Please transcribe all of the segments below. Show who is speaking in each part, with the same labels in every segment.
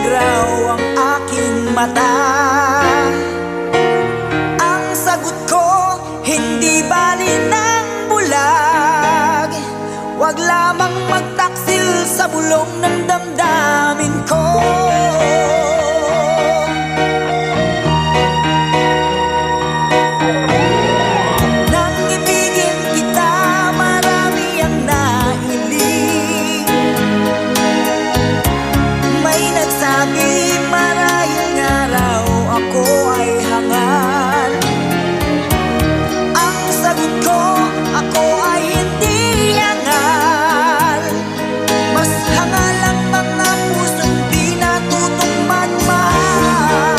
Speaker 1: raw ang aking mata. Ang sagot ko, hindi bali ng bulag. Wag lamang magtaksil sa bulong ng damdamin ko. Nang ibigin kita, marami ang nailing. May nagsabi marahil nga raw ako ay hangal. Ang sagot ko, ako ay hindi hangal. Mas hangal ang mga pusong di natutong magmahal.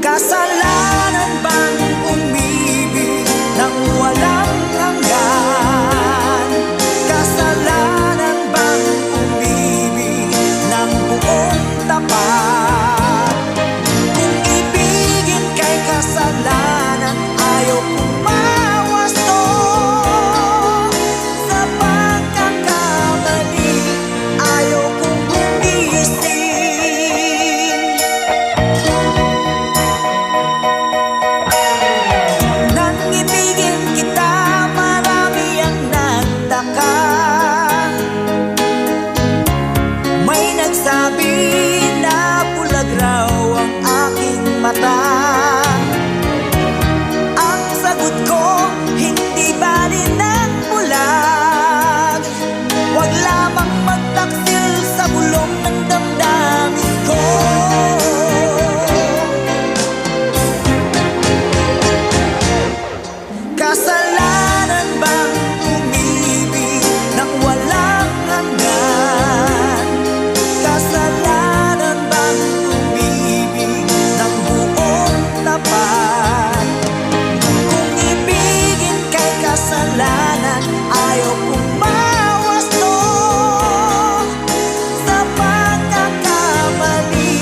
Speaker 1: Kasalanan bang umibig nang walang hanggan? Kasalanan bang umibig ng buong tapat? Kung ibigin kay kasalanan, ayaw kumawas to. Sa pagkakamali, ayaw kong gumising. Nang ibigin kita, marami ang nagtaka. May nagsabi na bulag raw ang aking mata. Ang sagot ko, hindi bali ng bulag. Wag lamang magtaksil sa bulong ng damdamin ko. Kasalanan bang umibig nang walang hanggan? Kasalanan bang umibig ng buong tapat? Kung ibigin kay kasalanan, ayaw kumawas to. Sa pagkakamali,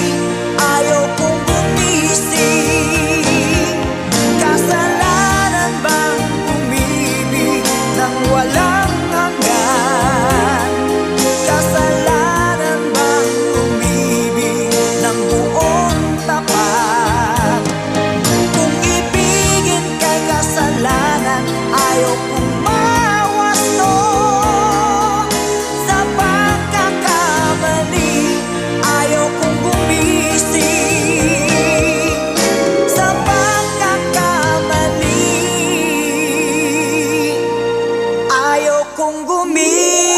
Speaker 1: ayaw kong gumising. Kasalanan bang umibig nang walang hanggan? Kasalanan bang umibig ng buong tapat? Kung ibigin kay kasalanan, ayaw kumawas to. Sa pagkakamali, ayaw kong gumising. Sa pagkakamali, ayaw kong gumising.